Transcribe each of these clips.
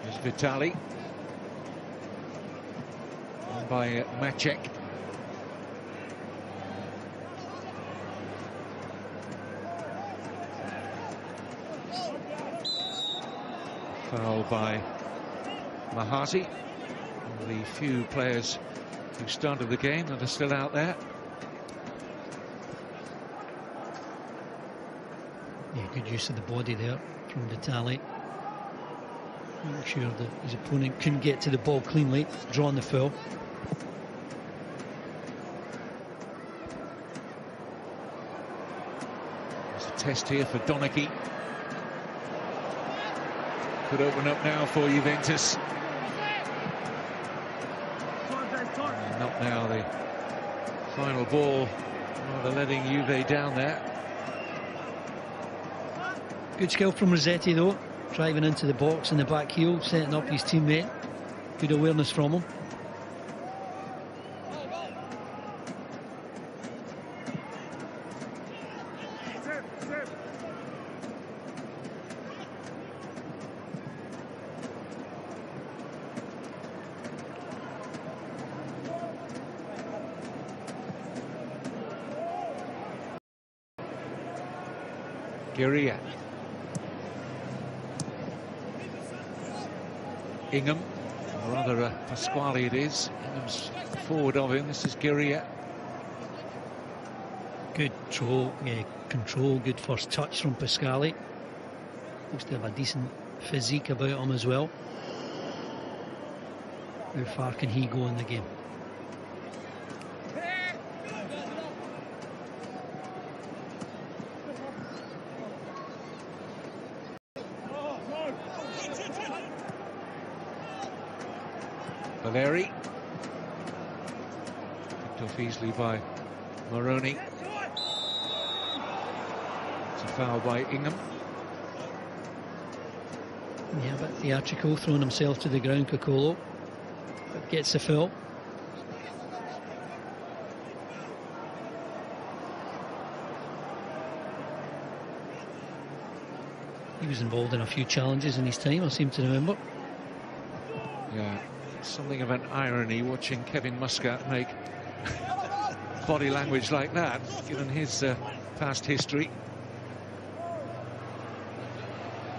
There's Vitali. And by Maciek. Foul by Mahasi. The few players who started the game that are still out there. Yeah, good use of the body there from Vitali. Make sure that his opponent couldn't get to the ball cleanly, drawing the foul. There's a test here for Donaghy. Could open up now for Juventus. And not now, the final ball. Oh, they're letting Juve down there. Good skill from Rossetti though, driving into the box in the back heel, setting up his teammate. Good awareness from him. Guerilla. Ingham, or rather Pasquale it is. Ingham's forward of him. This is Guerilla. Good control, good first touch from Pasquale. Looks to have a decent physique about him as well. How far can he go in the game? Valeri. Picked off easily by Moroni. It's a foul by Ingham. Yeah, but theatrical, throwing himself to the ground, Cocolo. But gets the foul. He was involved in a few challenges in his time, I seem to remember. Yeah. Something of an irony watching Kevin Muscat make body language like that, given his past history.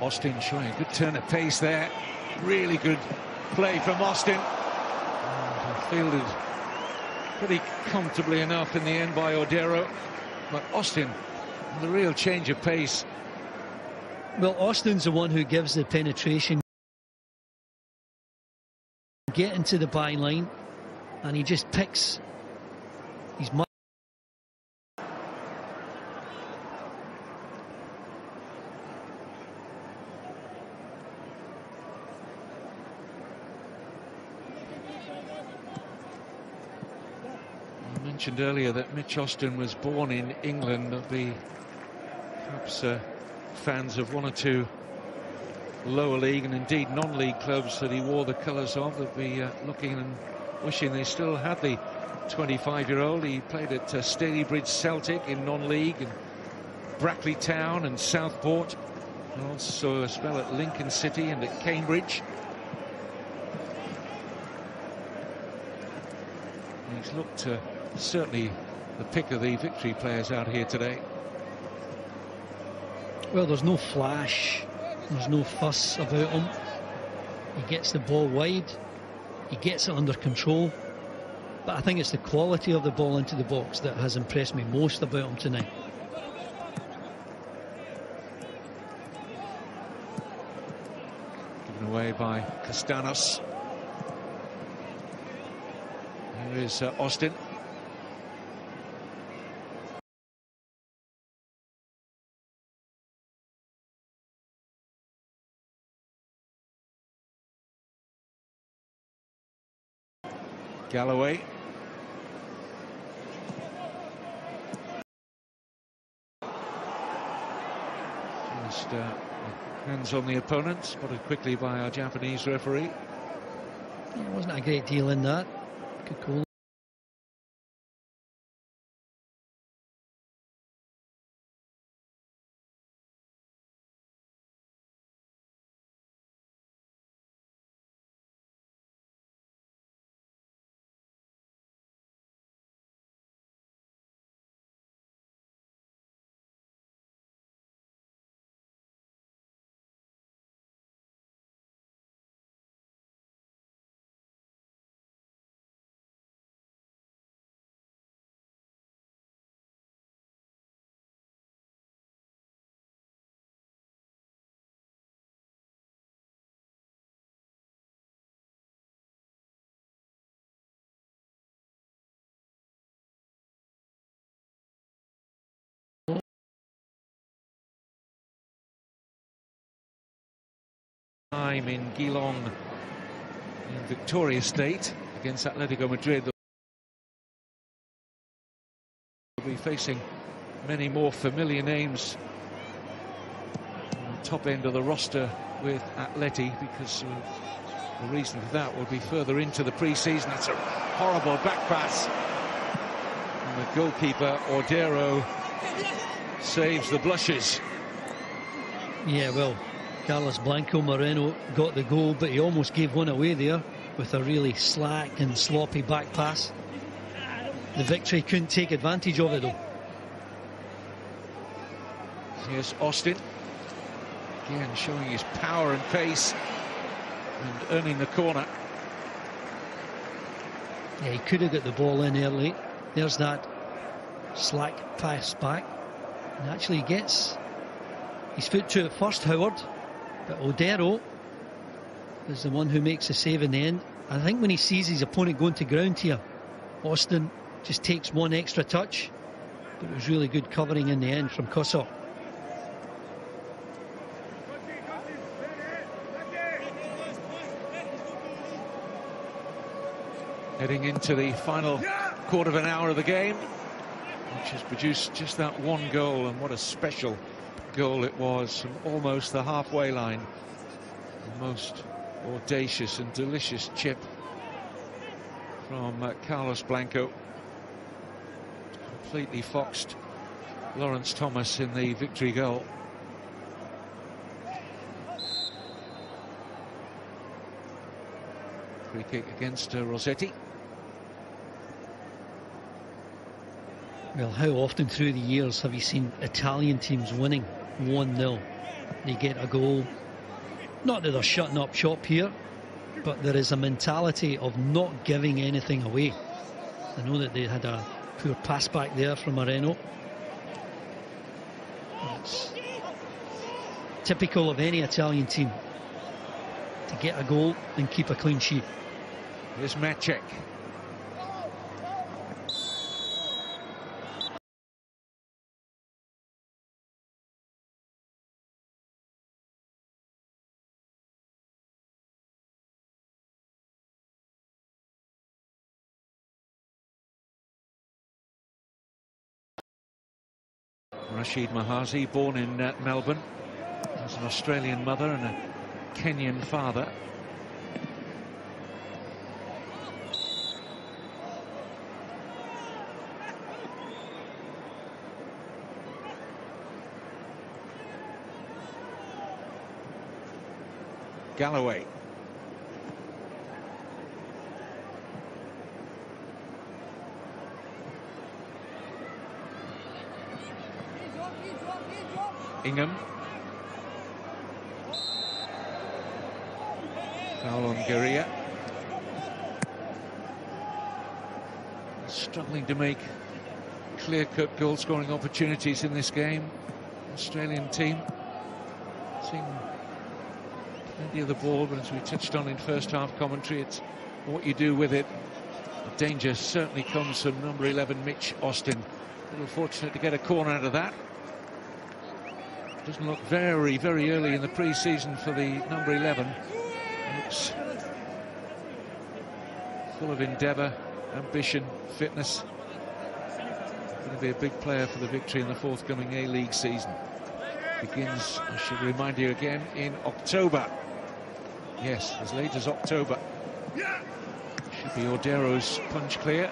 Austin showing a good turn of pace there. Really good play from Austin. And fielded pretty comfortably enough in the end by Odero. But Austin, the real change of pace. Well, Austin's the one who gives the penetration. Get into the byline, and he just picks his mark. I mentioned earlier that Mitch Austin was born in England. There'll be perhaps fans of one or two lower league and indeed non-league clubs that he wore the colours of. They'll be looking and wishing they still had the 25-year-old. He played at Stalybridge Celtic in non-league, and Brackley Town and Southport, and also a spell at Lincoln City and at Cambridge. And he's looked certainly the pick of the Victory players out here today. Well, there's no flash. There's no fuss about him. He gets the ball wide. He gets it under control. But I think it's the quality of the ball into the box that has impressed me most about him tonight. Given away by Castanos. Here is Austin. Galloway. Just hands on the opponent, spotted quickly by our Japanese referee. There wasn't a great deal in that. Good call. time in Geelong in Victoria State against Atletico Madrid. They'll be facing many more familiar names on the top end of the roster with Atleti, because the reason for that will be further into the pre-season. That's a horrible back pass, and the goalkeeper Ordero saves the blushes. Yeah, well, Carlos Blanco Moreno got the goal, but he almost gave one away there with a really slack and sloppy back pass. The Victory couldn't take advantage of it, though. Here's Austin, again showing his power and pace and earning the corner. Yeah, he could have got the ball in early. There's that slack pass back, and actually gets his foot to it first, Howard. But Odero is the one who makes the save in the end. I think when he sees his opponent going to ground here, Austin just takes one extra touch, but it was really good covering in the end from Kosok. Heading into the final quarter of an hour of the game, which has produced just that one goal, and what a special goal it was from almost the halfway line. The most audacious and delicious chip from Carlos Blanco. Completely foxed Lawrence Thomas in the Victory goal. Free kick against Rossetti. Well, how often through the years have you seen Italian teams winning 1-0? They get a goal. Not that they're shutting up shop here, but there is a mentality of not giving anything away. I know that they had a poor pass back there from Moreno. It's typical of any Italian team to get a goal and keep a clean sheet. Here's Maciek. Rashid Mahazi, born in Melbourne, has an Australian mother and a Kenyan father. Galloway. Ingham. Foul on Guerilla. Struggling to make clear-cut goal-scoring opportunities in this game. Australian team seeing plenty of the ball, but as we touched on in first half commentary, it's what you do with it. The danger certainly comes from number 11 Mitch Austin. A little fortunate to get a corner out of that. Doesn't look very, very early in the pre-season for the number 11. Looks full of endeavour, ambition, fitness. Going to be a big player for the Victory in the forthcoming A-League season. Begins, I should remind you again, in October. Yes, as late as October. Should be Ordero's punch clear.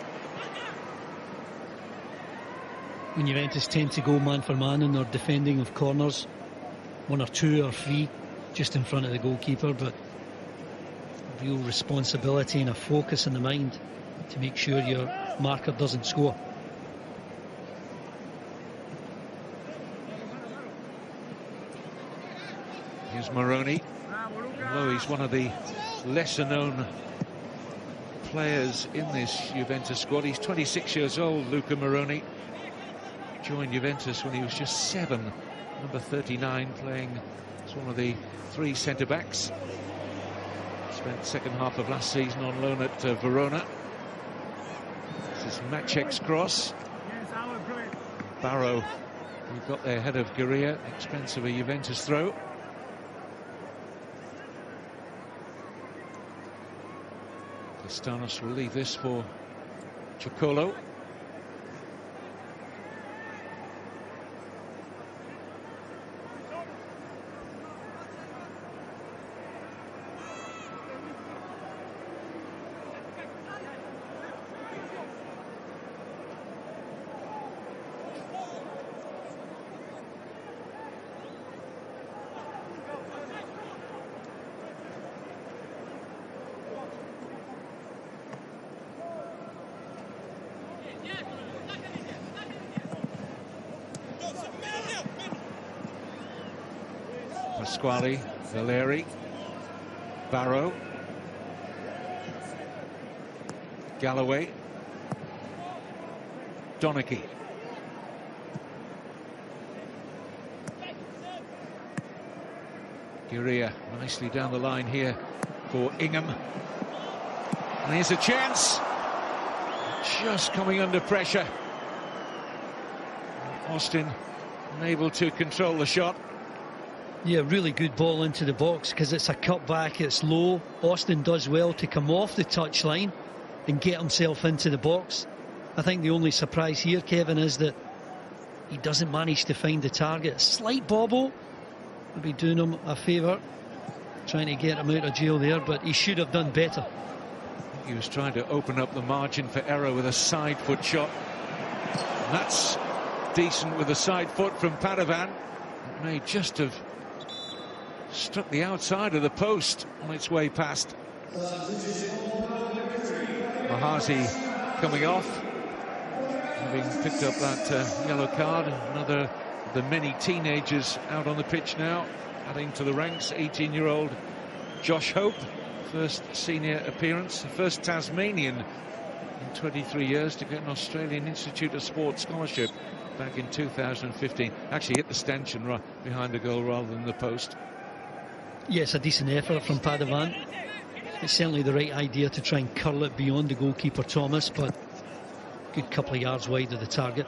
When Juventus tend to go man for man in their defending of corners, one or two or three just in front of the goalkeeper, but a real responsibility and a focus in the mind to make sure your marker doesn't score. Here's Moroni. Although he's one of the lesser known players in this Juventus squad, he's 26 years old, Luca Moroni. Joined Juventus when he was just 7, number 39, playing as one of the 3 centre-backs. Spent second half of last season on loan at Verona. This is Maciek's cross. Barrow, who got there ahead of Guerilla, expense of a Juventus throw. Stanos will leave this for Chocolo. Pasquale, Valeri, Barrow, Galloway, Donaghy. Guria nicely down the line here for Ingham. And here's a chance. Just coming under pressure. Austin unable to control the shot. Yeah, really good ball into the box because it's a cut back, it's low. Austin does well to come off the touchline and get himself into the box. I think the only surprise here, Kevin, is that he doesn't manage to find the target. Slight bobble, would be doing him a favour, trying to get him out of jail there, but he should have done better. He was trying to open up the margin for error with a side foot shot. And that's decent with a side foot from Padovan. It may just have struck the outside of the post on its way past. Mahazi coming off, having picked up that yellow card. Another of the many teenagers out on the pitch now, adding to the ranks. 18-year-old Josh Hope, first senior appearance, the first Tasmanian in 23 years to get an Australian Institute of Sport scholarship back in 2015. Actually hit the stanchion right behind the goal rather than the post. Yes, a decent effort from Padovan. It's certainly the right idea to try and curl it beyond the goalkeeper Thomas, but good couple of yards wide of the target.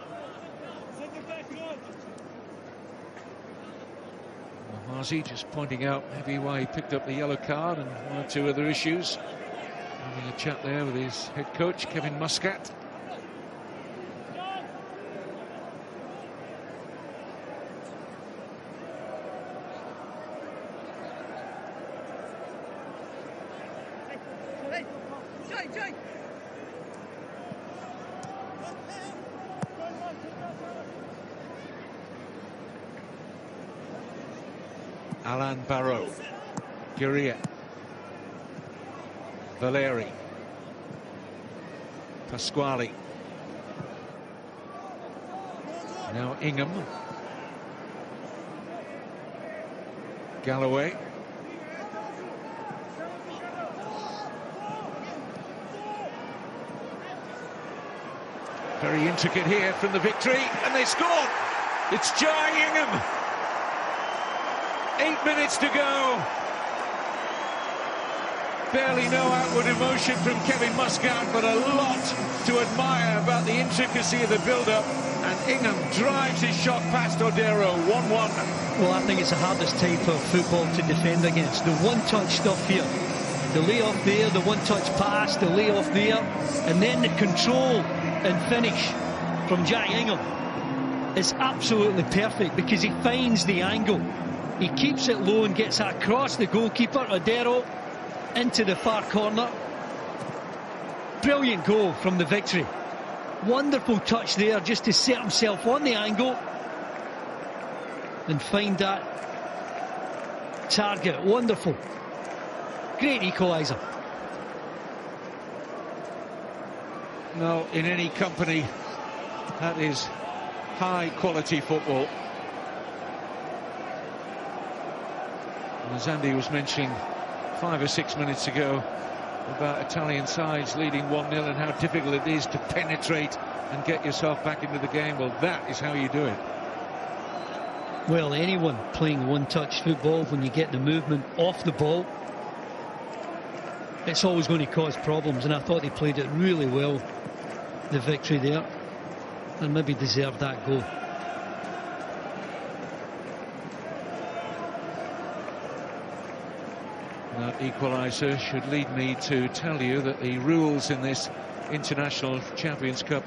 Mahazi just pointing out maybe why he picked up the yellow card and one or two other issues. Having a chat there with his head coach, Kevin Muscat. Alan Barrow, Guria, Valeri, Pasquale, now Ingham, Galloway, very intricate here from the Victory, and they scored. It's Jai Ingham. 8 minutes to go. Barely no outward emotion from Kevin Muscat, but a lot to admire about the intricacy of the build-up. And Ingham drives his shot past Odero, 1-1. Well, I think it's the hardest type of football to defend against. The one-touch stuff here. The layoff there, the one-touch pass, the layoff there, and then the control and finish from Jai Ingham. It's absolutely perfect because he finds the angle. He keeps it low and gets that across the goalkeeper, Odero, into the far corner. Brilliant goal from the Victory. Wonderful touch there just to set himself on the angle and find that target. Wonderful. Great equaliser. No, in any company, that is high quality football. As Andy was mentioning 5 or 6 minutes ago about Italian sides leading 1-0 and how difficult it is to penetrate and get yourself back into the game. Well, that is how you do it. Well, anyone playing one-touch football, when you get the movement off the ball, it's always going to cause problems, and I thought they played it really well, the Victory there, and maybe deserved that goal. Now That equaliser should lead me to tell you that the rules in this International Champions Cup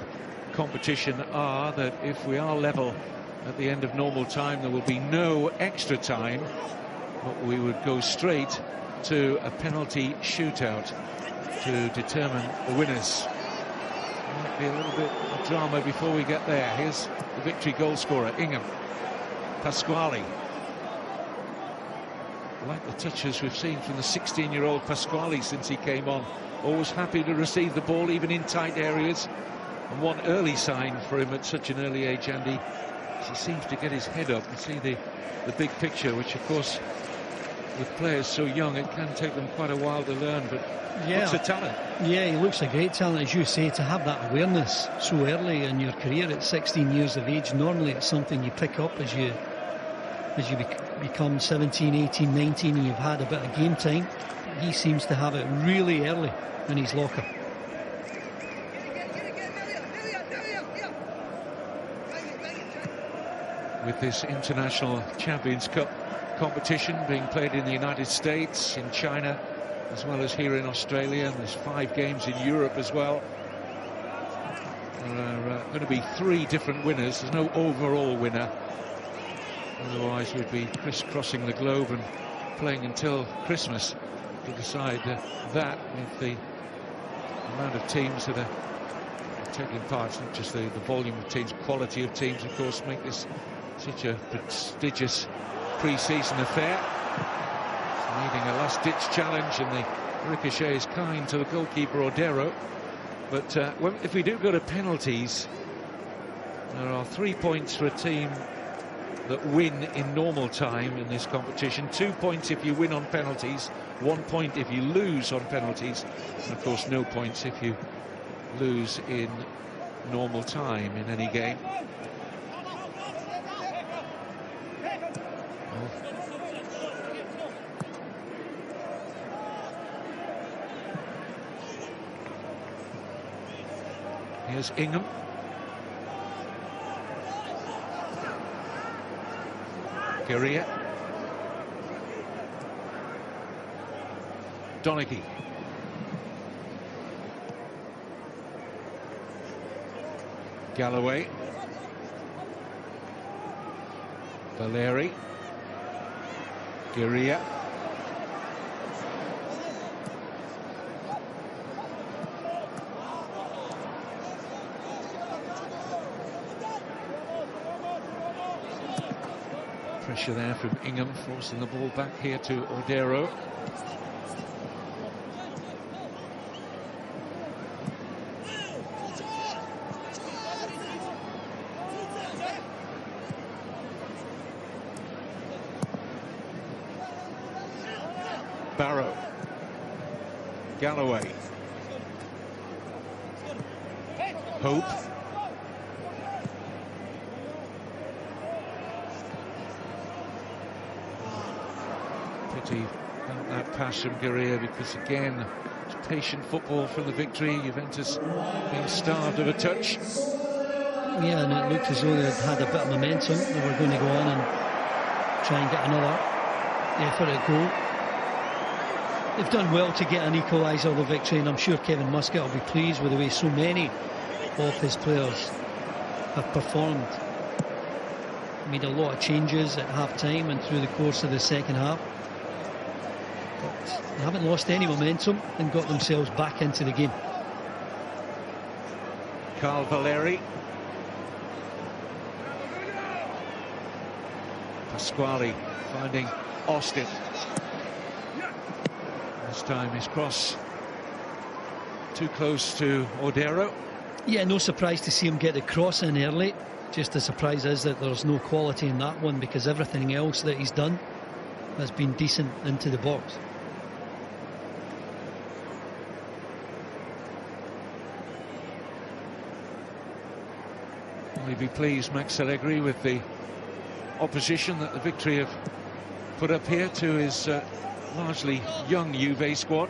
competition are that if we are level at the end of normal time, there will be no extra time, but we would go straight to a penalty shootout to determine the winners. Might be a little bit of drama before we get there. Here's the Victory goal scorer, Ingham. Pasquale. Like the touches we've seen from the 16-year-old Pasquale since he came on. Always happy to receive the ball, even in tight areas. And one early sign for him at such an early age, Andy, he seems to get his head up and see the big picture, which, of course, with players so young, it can take them quite a while to learn. But yeah, looks a talent. Yeah, he looks a great talent, as you say, to have that awareness so early in your career at 16 years of age. Normally it's something you pick up as you become 17, 18, 19 and you've had a bit of game time. He seems to have it really early in his locker. With this International Champions Cup competition being played in the United States, in China, as well as here in Australia, and there's 5 games in Europe as well. There are going to be 3 different winners. There's no overall winner. Otherwise we'd be crisscrossing the globe and playing until Christmas to decide that, with the amount of teams that are taking part. It's not just the volume of teams, quality of teams, of course, make this such a prestigious pre-season affair. It's needing a last-ditch challenge, and the ricochet is kind to the goalkeeper Odero. But if we do go to penalties, there are 3 points for a team that win in normal time in this competition, 2 points if you win on penalties, 1 point if you lose on penalties, and of course no points if you lose in normal time in any game. Here's Ingham. Guerilla. Donaghy. Galloway. Valeri. Guerilla. Pressure there from Ingham, forcing the ball back here to Odero. Barrow. Galloway. Hope. Pity about that pass from Guerilla, because again it's patient football from the Victory. Juventus being starved of a touch. Yeah, and it looked as though they had a bit of momentum. They were going to go on and try and get another effort at goal. They've done well to get an equaliser, the Victory, and I'm sure Kevin Muscat will be pleased with the way so many of his players have performed. Made a lot of changes at half-time and through the course of the second half. But they haven't lost any momentum and got themselves back into the game. Carl Valeri. Pasquale finding Austin. This time his cross too close to Odero. Yeah, no surprise to see him get the cross in early. Just the surprise is that there's no quality in that one, because everything else that he's done has been decent into the box. Will he be pleased, Max Allegri, with the opposition that the Victory have put up here to his largely young Juve squad?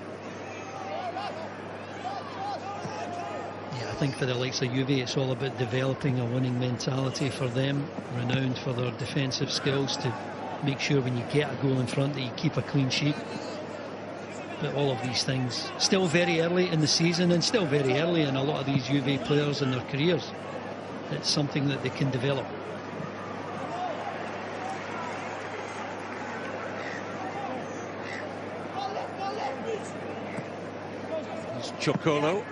Yeah, I think for the likes of Juve, it's all about developing a winning mentality for them, renowned for their defensive skills, to make sure when you get a goal in front that you keep a clean sheet. But all of these things, still very early in the season and still very early in a lot of these Juve players in their careers. It's something that they can develop. It's Chocolo.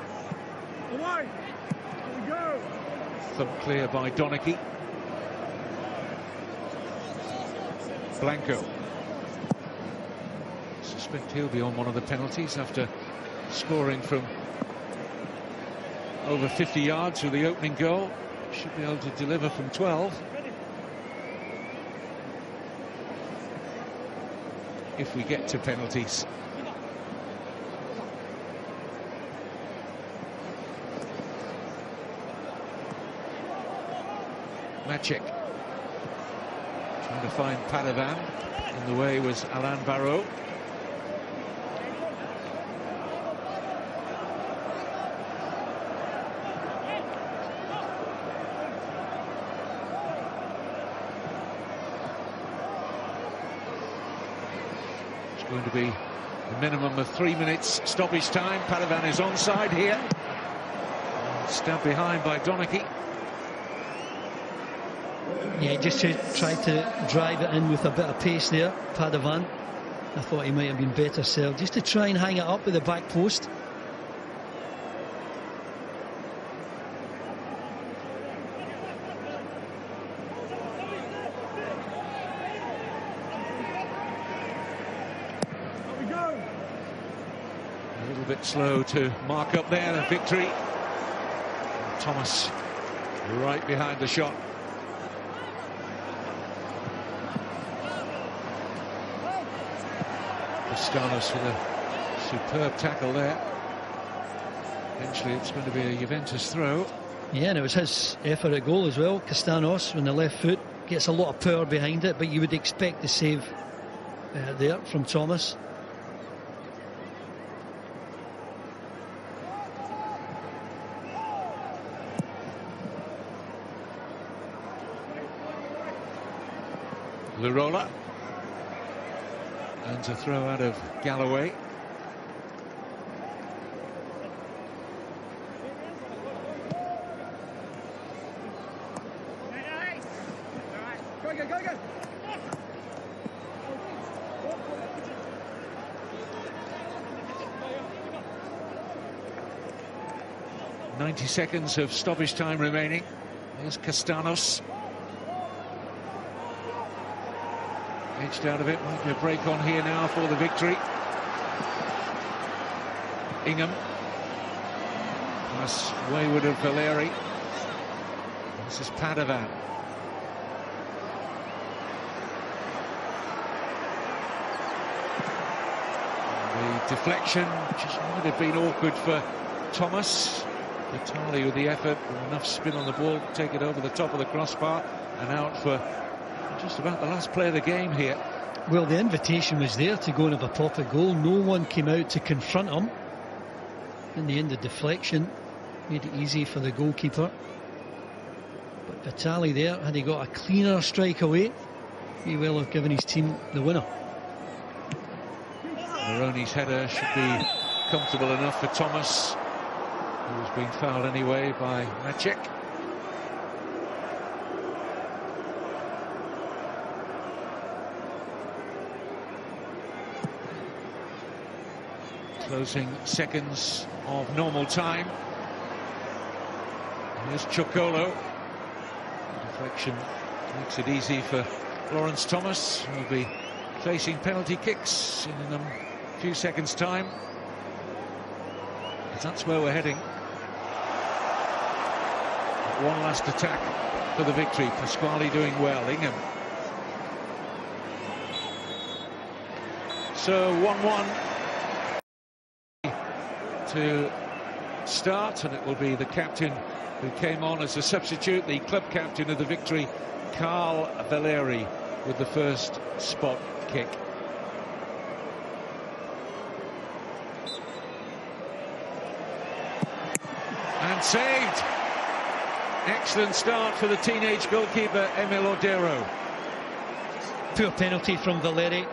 Thumb clear by Donachie. Blanco. Suspect he'll be on one of the penalties after scoring from over 50 yards with the opening goal. Should be able to deliver from 12. If we get to penalties. Maciek trying to find Padovan. In the way was Alain Barraud. It's going to be a minimum of 3 minutes stoppage time. Padovan is onside here. Stabbed behind by Donachie. Yeah, just to try to drive it in with a bit of pace there, Padovan. I thought he might have been better served. Just to try and hang it up with the back post. A little bit slow to mark up there, the Victory. Thomas right behind the shot. Castanos with a superb tackle there. Eventually it's going to be a Juventus throw. Yeah, and it was his effort at goal as well. Castanos on the left foot gets a lot of power behind it, but you would expect the save there from Thomas. Lirola. And a throw out of Galloway. Go. 90 seconds of stoppage time remaining. Here's Castanos. Edged out of it. Might be a break on here now for the Victory. Ingham. Pass wayward of Valeri. This is Padovan. The deflection just might have been awkward for Thomas. Vitali with the effort, with enough spin on the ball to take it over the top of the crossbar and out for just about the last play of the game here. Well, the invitation was there to go and have a pop at goal. No one came out to confront him. In the end, the deflection made it easy for the goalkeeper. But Vitali there, had he got a cleaner strike away, he will have given his team the winner. Moroni's header should be comfortable enough for Thomas, who was being fouled anyway by Maciek. Closing seconds of normal time. Here's Chocolo. Deflection makes it easy for Lawrence Thomas, who will be facing penalty kicks in a few seconds' time. That's where we're heading. One last attack for the Victory. Pasquale doing well. Ingham. So 1-1 to start, and it will be the captain who came on as a substitute, the club captain of the Victory, Carl Valeri, with the first spot kick. And saved. Excellent start for the teenage goalkeeper, Emil Odero. Poor penalty from Valeri.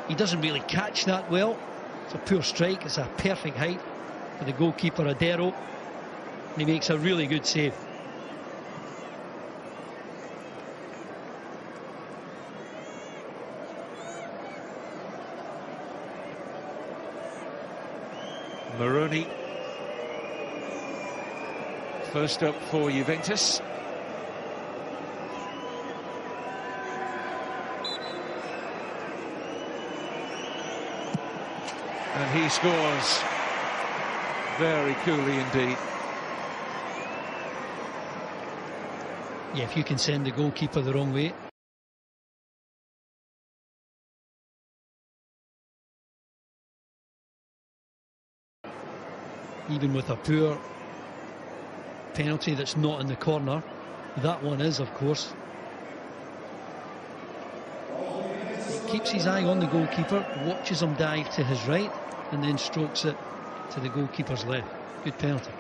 He doesn't really catch that well. It's a poor strike. It's a perfect height for the goalkeeper Adero, and he makes a really good save. Moroni first up for Juventus. And he scores very coolly indeed. Yeah, if you can send the goalkeeper the wrong way. Even with a poor penalty that's not in the corner, that one is, of course. He keeps his eye on the goalkeeper, watches him dive to his right, and then strokes it to the goalkeeper's left. Good penalty.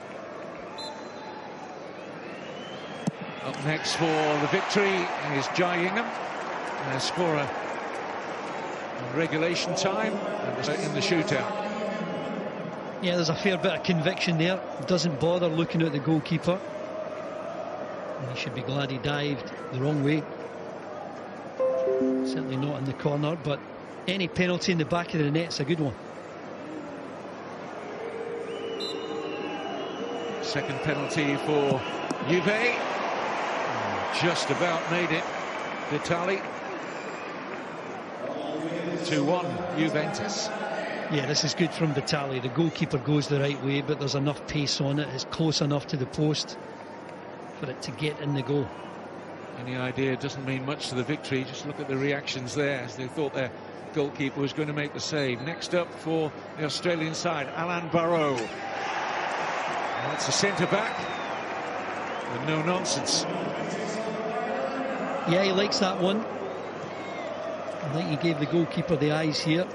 Up next for the Victory is Jai Ingham, scorer in regulation time and in the shootout. Yeah, there's a fair bit of conviction there. Doesn't bother looking at the goalkeeper. And he should be glad he dived the wrong way. Certainly not in the corner, but any penalty in the back of the net's a good one. Second penalty for Juve. Just about made it, Vitali. 2-1 Juventus. Yeah, this is good from Vitali. The goalkeeper goes the right way, but there's enough pace on it. It's close enough to the post for it to get in the goal. Any idea doesn't mean much to the Victory. Just look at the reactions there as they thought their goalkeeper was going to make the save. Next up for the Australian side, Alain Barraud. That's a centre-back with no nonsense. Yeah, he likes that one. I think he gave the goalkeeper the eyes here.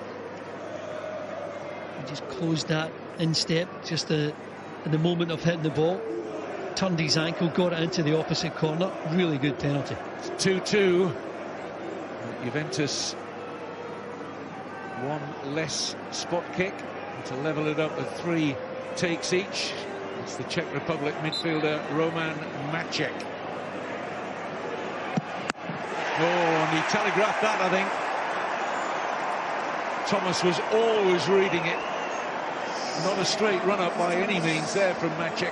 He just closed that instep just in the moment of hitting the ball. Turned his ankle, got it into the opposite corner. Really good penalty. 2-2. Juventus one less spot kick to level it up with 3 takes each. It's the Czech Republic midfielder Roman Macek. Oh, and he telegraphed that, I think. Thomas was always reading it. Not a straight run-up by any means there from Macek.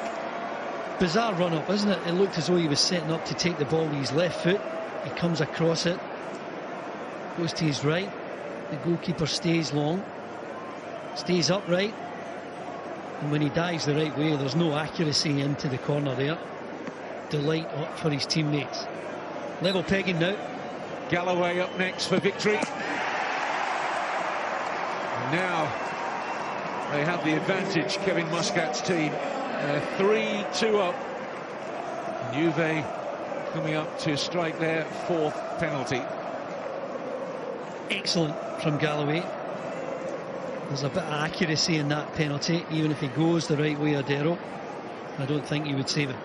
Bizarre run-up, isn't it? It looked as though he was setting up to take the ball with his left foot. He comes across it, goes to his right. The goalkeeper stays long, stays upright, and when he dives the right way, there's no accuracy into the corner there. Delight for his teammates. Level pegging now. Galloway up next for Victory. Now they have the advantage, Kevin Muscat's team. 3-2 up. Juve coming up to strike their 4th penalty. Excellent from Galloway. There's a bit of accuracy in that penalty. Even if he goes the right way, Adero, I don't think he would save it.